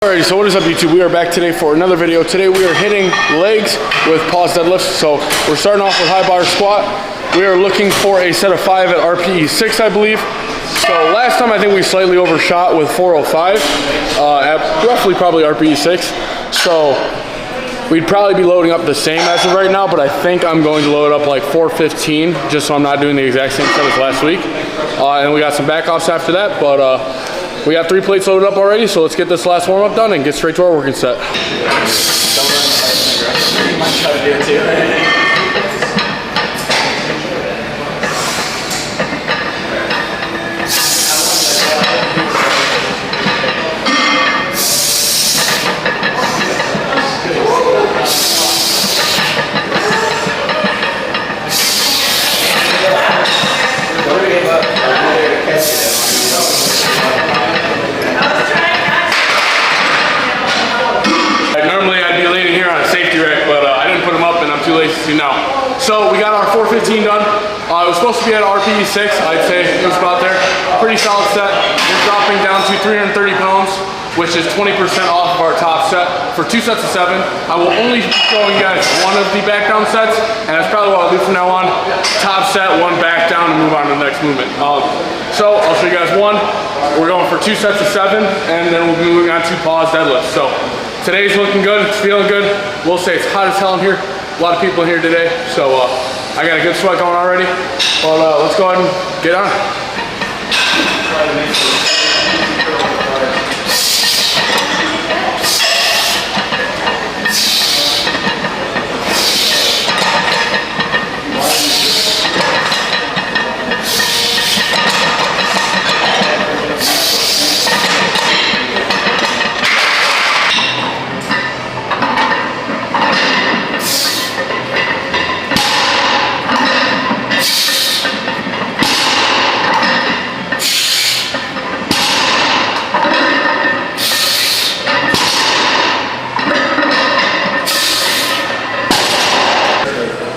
Alrighty, so what is up YouTube? We are back today for another video. Today we are hitting legs with pause deadlifts. So we're starting off with high bar squat. We are looking for a set of 5 at RPE 6, I believe. So last time I think we slightly overshot with 405 at roughly probably RPE 6. So we'd probably be loading up the same as of right now, but I think I'm going to load up like 415 just so I'm not doing the exact same set as last week. And we got some back offs after that, but we got 3 plates loaded up already, so let's get this last warm-up done and get straight to our working set. Now. So we got our 415 done. It was supposed to be at RPE 6, I'd say it was about there. Pretty solid set. We're dropping down to 330 pounds, which is 20% off of our top set for 2 sets of 7. I will only be showing you guys one of the back down sets, and that's probably what I'll do from now on. Top set, 1 back down, and move on to the next movement. So I'll show you guys one. We're going for 2 sets of 7, and then we'll be moving on to pause deadlifts. So today's looking good, it's feeling good. We'll say it's hot as hell in here. A lot of people in here today, so I got a good sweat going already. Well, let's go ahead and get on.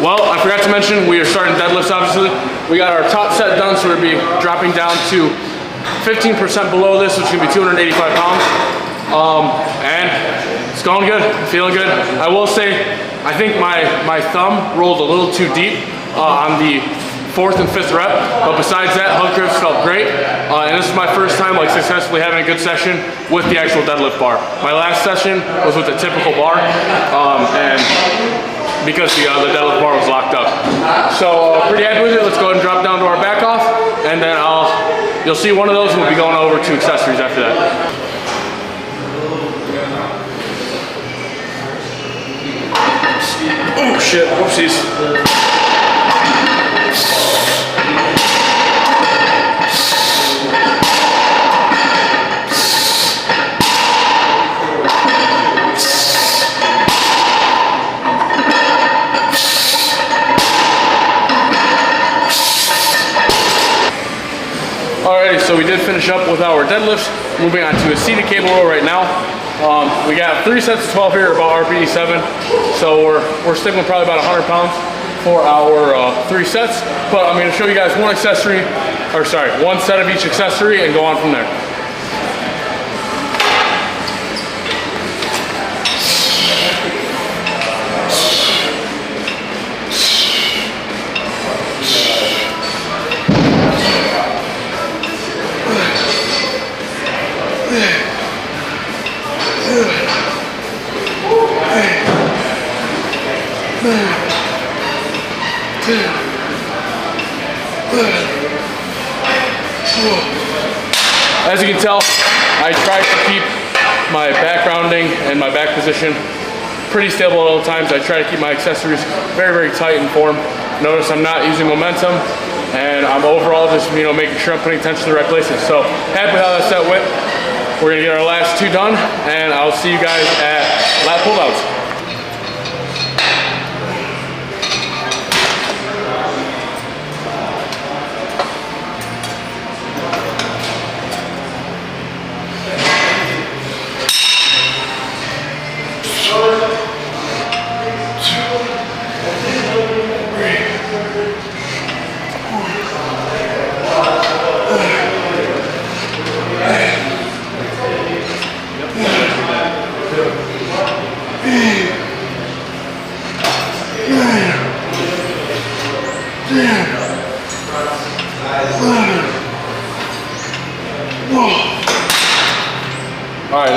Well, I forgot to mention, we are starting deadlifts, obviously. We got our top set done, so we'll be dropping down to 15% below this, which is gonna be 285 pounds. And it's going good, feeling good. I will say, I think my thumb rolled a little too deep on the 4th and 5th rep, but besides that, hug grips felt great. And this is my first time like successfully having a good session with the actual deadlift bar. My last session was with the typical bar, and because the deadlift bar was locked up. So pretty happy with it. Let's go ahead and drop down to our back off, and then you'll see one of those, and we'll be going over to accessories after that. Oh shit, whoopsies. Alrighty, so we did finish up with our deadlifts. Moving on to a seated cable row right now. We got 3 sets of 12 here, about RPE 7. So we're sticking with probably about 100 pounds for our 3 sets. But I'm going to show you guys one set of each accessory and go on from there. As you can tell, I try to keep my back rounding and my back position pretty stable at all times. I try to keep my accessories very, very tight in form. Notice I'm not using momentum, and I'm overall just making sure I'm putting attention to the right places. So happy with how that set went. We're gonna get our last 2 done, and I'll see you guys at lat pull downs.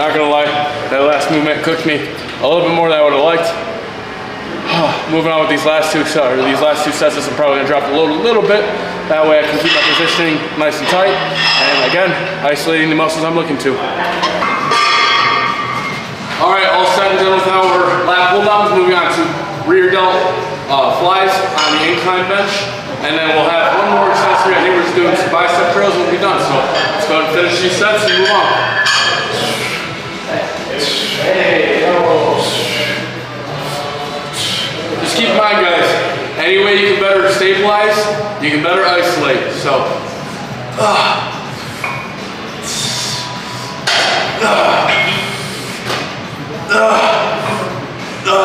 not gonna lie, that last movement cooked me a little bit more than I would have liked. Moving on with these last two sets, I'm probably gonna drop the load a little bit. That way I can keep my positioning nice and tight. And again, isolating the muscles I'm looking to. All right, all set and done with our lat pull downs. Moving on to rear delt flies on the incline bench. And then we'll have one more accessory. I think we're just doing some bicep curls and we'll be done. So let's go ahead and finish these sets and move on. Just keep in mind, guys, any way you can better stabilize, you can better isolate. So,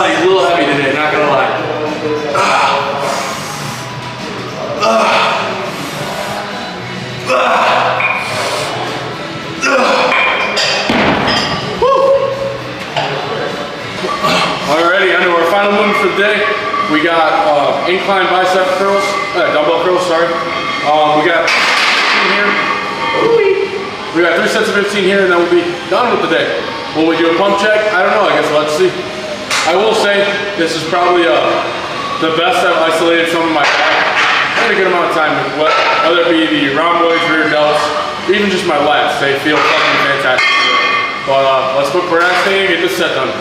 he's a little heavy today, not gonna lie. Alrighty, on to our final movement for the day. We got incline bicep curls, dumbbell curls, sorry. We got 15 here. We got 3 sets of 15 here, and then we'll be done with the day. Will we do a pump check? I don't know, I guess we'll have to see. I will say, this is probably the best I've isolated some of my back in a good amount of time, whether it be the rhomboids, rear delts, even just my lats. They feel fucking fantastic. But let's put procrastinating and get this set done.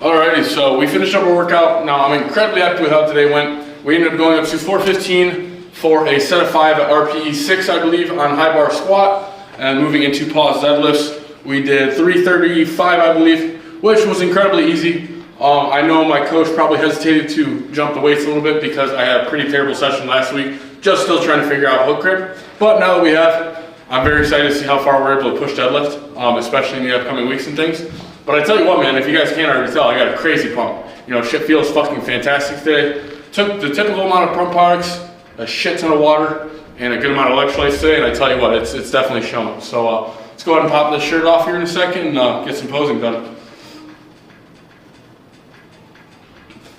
Alrighty, so we finished up our workout. Now I'm incredibly happy with how today went. We ended up going up to 415 for a set of 5 at RPE 6, I believe, on high bar squat, and moving into pause deadlifts. We did 335, I believe, which was incredibly easy. I know my coach probably hesitated to jump the weights a little bit because I had a pretty terrible session last week, just still trying to figure out hook grip. But now that we have, I'm very excited to see how far we're able to push deadlift, especially in the upcoming weeks and things. But I tell you what, man, if you guys can't already tell, I got a crazy pump. You know, shit feels fucking fantastic today. Took the typical amount of pump products, a shit ton of water, and a good amount of electrolytes today, and I tell you what, it's definitely showing. So let's go ahead and pop this shirt off here in a second and get some posing done.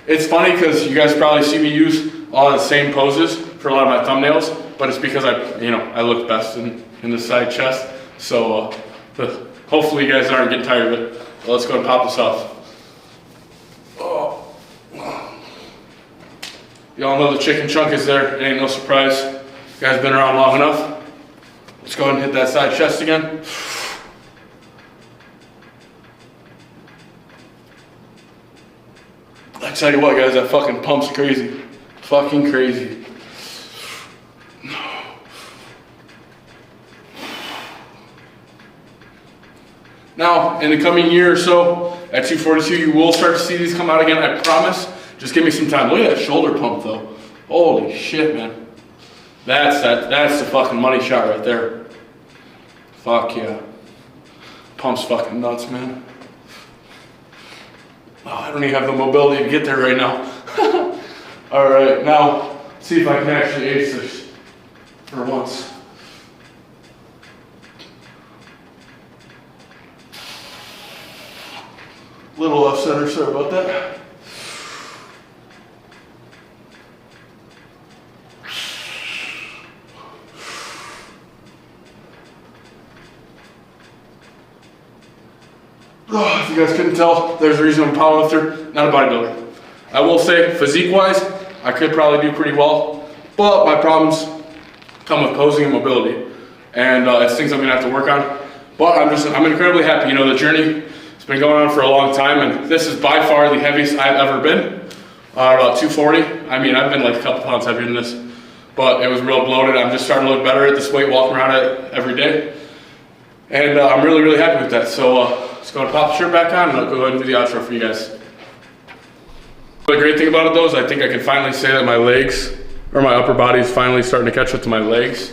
It's funny because you guys probably see me use a lot of the same poses for a lot of my thumbnails, but it's because I look best in the side chest. So hopefully you guys aren't getting tired of it. But let's go and pop this off. Oh. Y'all know the chicken chunk is there. It ain't no surprise. You guys been around long enough. Let's go ahead and hit that side chest again. I tell you what, guys, that fucking pump's crazy. Fucking crazy. Now, in the coming year or so, at 242, you will start to see these come out again, I promise. Just give me some time. Look at that shoulder pump, though. Holy shit, man. That's the fucking money shot right there. Fuck yeah. Pump's fucking nuts, man. Oh, I don't even have the mobility to get there right now. All right, now, let's see if I can actually ace this for once. Little off center, sorry about that. Oh, if you guys couldn't tell, there's a reason I'm a powerlifter, not a bodybuilder. I will say, physique-wise, I could probably do pretty well, but my problems come with posing and mobility. and it's things I'm gonna have to work on. But I'm incredibly happy. You know, the journey has been going on for a long time, and this is by far the heaviest I've ever been. About 240. I mean, I've been like a couple pounds heavier than this, but it was real bloated. I'm just starting to look better at this weight, walking around it every day. And I'm really, really happy with that. So let's go and pop the shirt back on, and I'll go ahead and do the outro for you guys. The great thing about it though is I think I can finally say that my legs, or my upper body is finally starting to catch up to my legs.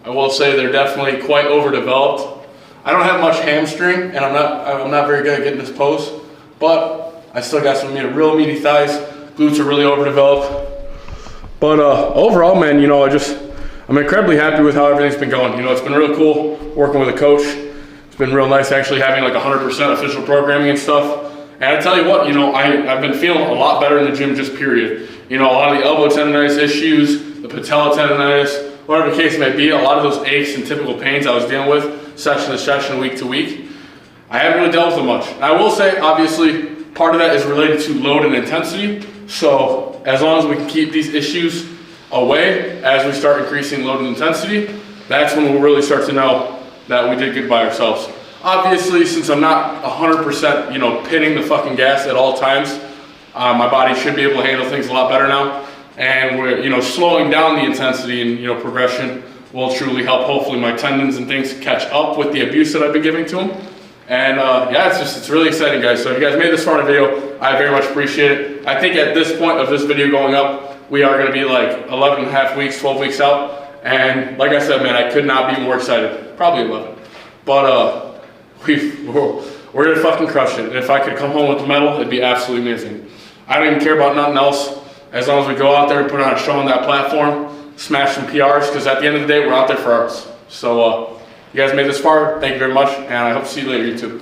I will say they're definitely quite overdeveloped. I don't have much hamstring, and I'm not very good at getting this pose, but I still got some real meaty thighs. Glutes are really overdeveloped. But overall, man, you know, I'm incredibly happy with how everything's been going. You know, it's been real cool working with a coach. It's been real nice actually having like 100% official programming and stuff. And I tell you what, you know, I've been feeling a lot better in the gym, just period. You know, a lot of the elbow tendonitis issues, the patella tendonitis, whatever the case may be, a lot of those aches and typical pains I was dealing with session to session, week to week, I haven't really dealt with them much. And I will say, obviously, part of that is related to load and intensity. So as long as we can keep these issues away as we start increasing load and intensity, that's when we'll really start to know that we did good by ourselves. Obviously, since I'm not 100%, you know, pitting the fucking gas at all times, my body should be able to handle things a lot better now. And we're, you know, slowing down the intensity and, you know, progression will truly help hopefully my tendons and things catch up with the abuse that I've been giving to them. And yeah, it's really exciting, guys. So if you guys made this far in the video, I very much appreciate it. I think at this point of this video going up, we are gonna be like 11 and a half weeks, 12 weeks out. And like I said, man, I could not be more excited. Probably 11. But we're gonna fucking crush it. And if I could come home with the medal, it'd be absolutely amazing. I don't even care about nothing else. As long as we go out there and put on a show on that platform, smash some PRs, because at the end of the day, we're out there for ours. So you guys made this far, thank you very much, and I hope to see you later, YouTube.